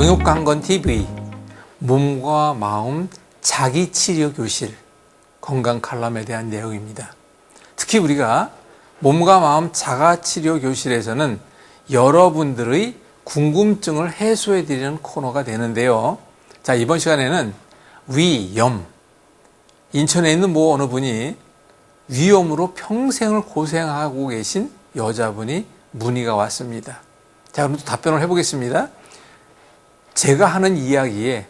명욕강건TV 몸과 마음 자기치료 교실 건강 칼럼에 대한 내용입니다. 특히 우리가 몸과 마음 자가치료 교실에서는 여러분들의 궁금증을 해소해 드리는 코너가 되는데요. 자, 이번 시간에는 위염. 인천에 있는 어느 분이 위염으로 평생을 고생하고 계신 여자분이 문의가 왔습니다. 자, 그럼 또 답변을 해보겠습니다. 제가 하는 이야기에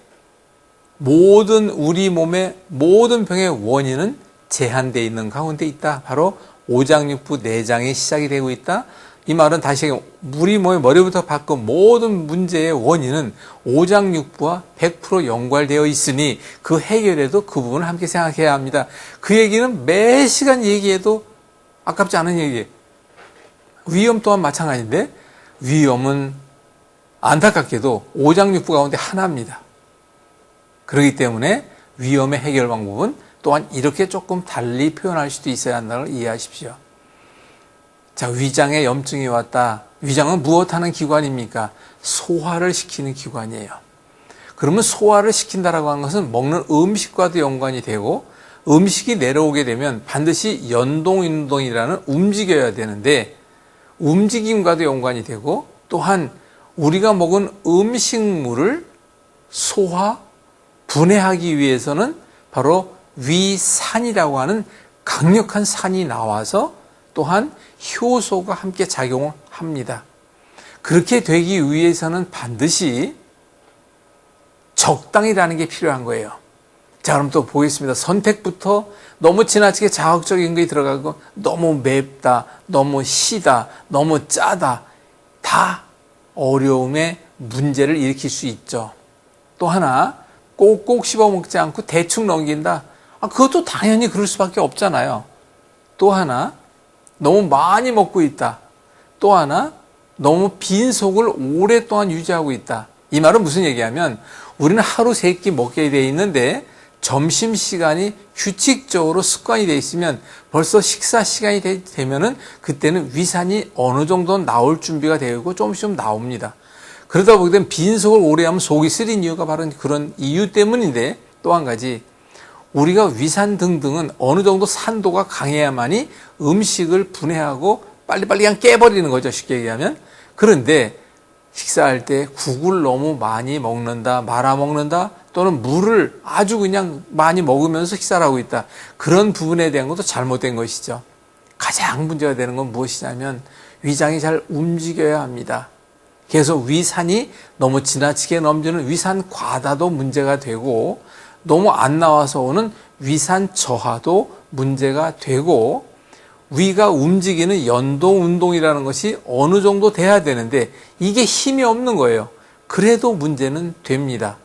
우리 몸의 모든 병의 원인은 제한되어 있는 가운데 있다. 바로 오장육부 내장이 시작이 되고 있다. 이 말은 다시 우리 몸의 머리부터 발끝 모든 문제의 원인은 오장육부와 100% 연관되어 있으니 그 해결에도 그 부분을 함께 생각해야 합니다. 그 얘기는 매 시간 얘기해도 아깝지 않은 얘기예요. 위염 또한 마찬가지인데 위염은 안타깝게도 오장육부 가운데 하나입니다. 그렇기 때문에 위염의 해결 방법은 또한 이렇게 조금 달리 표현할 수도 있어야 한다는 걸 이해하십시오. 자, 위장에 염증이 왔다. 위장은 무엇하는 기관입니까? 소화를 시키는 기관이에요. 그러면 소화를 시킨다라고 하는 것은 먹는 음식과도 연관이 되고 음식이 내려오게 되면 반드시 연동운동이라는 움직여야 되는데 움직임과도 연관이 되고 또한 우리가 먹은 음식물을 소화, 분해하기 위해서는 바로 위산이라고 하는 강력한 산이 나와서 또한 효소가 함께 작용을 합니다. 그렇게 되기 위해서는 반드시 적당이라는 게 필요한 거예요. 자, 그럼 또 보겠습니다. 선택부터 너무 지나치게 자극적인 게 들어가고 너무 맵다, 너무 시다, 너무 짜다 다 어려움의 문제를 일으킬 수 있죠. 또 하나 꼭꼭 씹어 먹지 않고 대충 넘긴다. 그것도 당연히 그럴 수밖에 없잖아요. 또 하나 너무 많이 먹고 있다. 또 하나 너무 빈속을 오랫동안 유지하고 있다. 이 말은 무슨 얘기하면 우리는 하루 3끼 먹게 돼 있는데 점심시간이 규칙적으로 습관이 돼 있으면 벌써 식사 시간이 되면은 그때는 위산이 어느 정도 나올 준비가 되고 조금씩 나옵니다. 그러다 보게 되면 빈속을 오래 하면 속이 쓰린 이유가 바로 그런 이유 때문인데 또 한 가지 우리가 위산 등등은 어느 정도 산도가 강해야만이 음식을 분해하고 빨리빨리 그냥 깨버리는 거죠. 쉽게 얘기하면. 그런데 식사할 때 국을 너무 많이 먹는다, 말아 먹는다, 또는 물을 아주 그냥 많이 먹으면서 식사를 하고 있다. 그런 부분에 대한 것도 잘못된 것이죠. 가장 문제가 되는 건 무엇이냐면 위장이 잘 움직여야 합니다. 그래서 위산이 너무 지나치게 넘치는 위산 과다도 문제가 되고 너무 안 나와서 오는 위산 저하도 문제가 되고 위가 움직이는 연동 운동이라는 것이 어느 정도 돼야 되는데 이게 힘이 없는 거예요. 그래도 문제는 됩니다.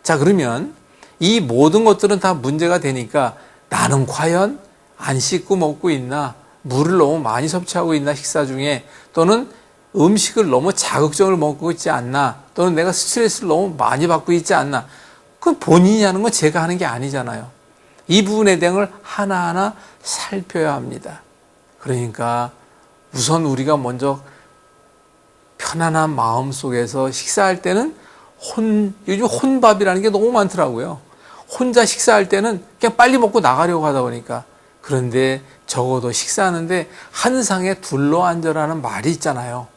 자, 그러면 이 모든 것들은 다 문제가 되니까 나는 과연 안 씻고 먹고 있나? 물을 너무 많이 섭취하고 있나? 식사 중에 또는 음식을 너무 자극적으로 먹고 있지 않나? 또는 내가 스트레스를 너무 많이 받고 있지 않나? 그건 본인이 하는 건 제가 하는 게 아니잖아요. 이 부분에 대한 걸 하나하나 살펴야 합니다. 그러니까 우선 우리가 먼저 편안한 마음 속에서 식사할 때는 요즘 혼밥이라는 게 너무 많더라고요. 혼자 식사할 때는 그냥 빨리 먹고 나가려고 하다 보니까. 그런데 적어도 식사하는데 한 상에 둘러앉으라는 말이 있잖아요.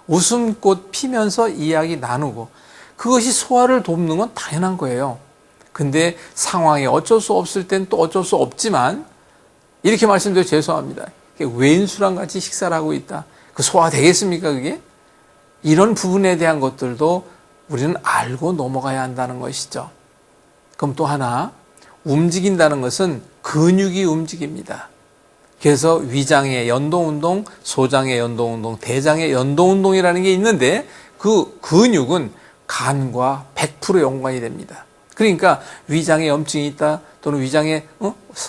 웃음꽃 피면서 이야기 나누고 그것이 소화를 돕는 건 당연한 거예요. 근데 상황이 어쩔 수 없을 땐 또 어쩔 수 없지만 이렇게 말씀드려 죄송합니다. 왼수랑 같이 식사를 하고 있다. 그 소화 되겠습니까 그게? 이런 부분에 대한 것들도 우리는 알고 넘어가야 한다는 것이죠. 그럼 또 하나 움직인다는 것은 근육이 움직입니다. 그래서 위장의 연동운동, 소장의 연동운동, 대장의 연동운동이라는 게 있는데 그 근육은 간과 100% 연관이 됩니다. 그러니까 위장에 염증이 있다 또는 위장에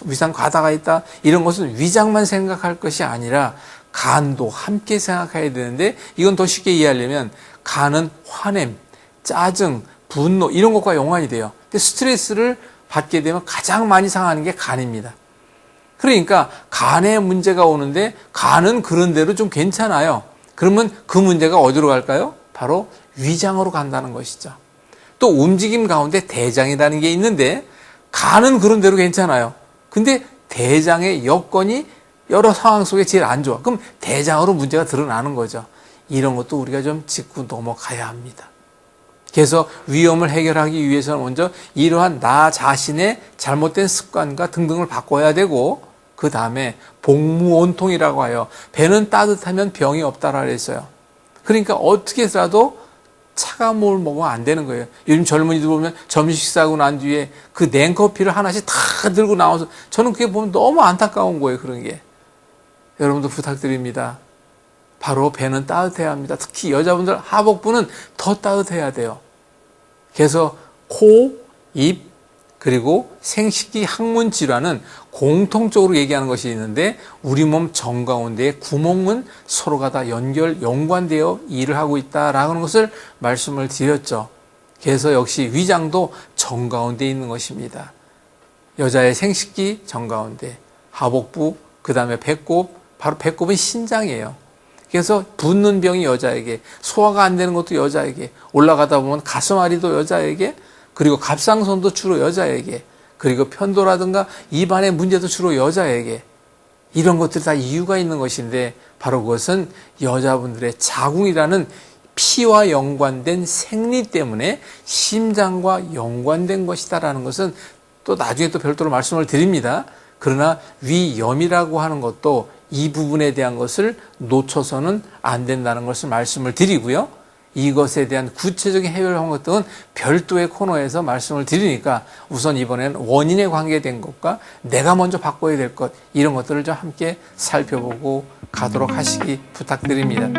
위산 과다가 있다 이런 것은 위장만 생각할 것이 아니라 간도 함께 생각해야 되는데 이건 더 쉽게 이해하려면 간은 화냄, 짜증, 분노 이런 것과 연관이 돼요. 근데 스트레스를 받게 되면 가장 많이 상하는 게 간입니다. 그러니까 간에 문제가 오는데 간은 그런 대로 좀 괜찮아요. 그러면 그 문제가 어디로 갈까요? 바로 위장으로 간다는 것이죠. 또 움직임 가운데 대장이라는 게 있는데 간은 그런 대로 괜찮아요. 근데 대장의 여건이 여러 상황 속에 제일 안 좋아. 그럼 대장으로 문제가 드러나는 거죠. 이런 것도 우리가 좀 짚고 넘어가야 합니다. 그래서 위험을 해결하기 위해서는 먼저 이러한 나 자신의 잘못된 습관과 등등을 바꿔야 되고, 그 다음에 복무온통이라고 하여 배는 따뜻하면 병이 없다라 그랬어요. 그러니까 어떻게 해서라도 차가운 물 먹으면 안 되는 거예요. 요즘 젊은이들 보면 점심 식사하고 난 뒤에 그 냉커피를 하나씩 다 들고 나와서, 저는 그게 보면 너무 안타까운 거예요. 그런 게. 여러분도 부탁드립니다. 바로 배는 따뜻해야 합니다. 특히 여자분들 하복부는 더 따뜻해야 돼요. 그래서 코, 입, 그리고 생식기 항문 질환은 공통적으로 얘기하는 것이 있는데, 우리 몸 정가운데의 구멍은 서로가 다 연관되어 일을 하고 있다라는 것을 말씀을 드렸죠. 그래서 역시 위장도 정가운데 있는 것입니다. 여자의 생식기 정가운데, 하복부, 그 다음에 배꼽, 바로 배꼽은 신장이에요. 그래서 붓는 병이 여자에게, 소화가 안 되는 것도 여자에게, 올라가다 보면 가슴앓이도 여자에게, 그리고 갑상선도 주로 여자에게, 그리고 편도라든가 입안의 문제도 주로 여자에게, 이런 것들이 다 이유가 있는 것인데, 바로 그것은 여자분들의 자궁이라는 피와 연관된 생리 때문에 심장과 연관된 것이다라는 것은 또 나중에 또 별도로 말씀을 드립니다. 그러나 위염이라고 하는 것도 이 부분에 대한 것을 놓쳐서는 안 된다는 것을 말씀을 드리고요. 이것에 대한 구체적인 해결 방법 등은 별도의 코너에서 말씀을 드리니까, 우선 이번에는 원인에 관계된 것과 내가 먼저 바꿔야 될 것, 이런 것들을 좀 함께 살펴보고 가도록 하시기 부탁드립니다.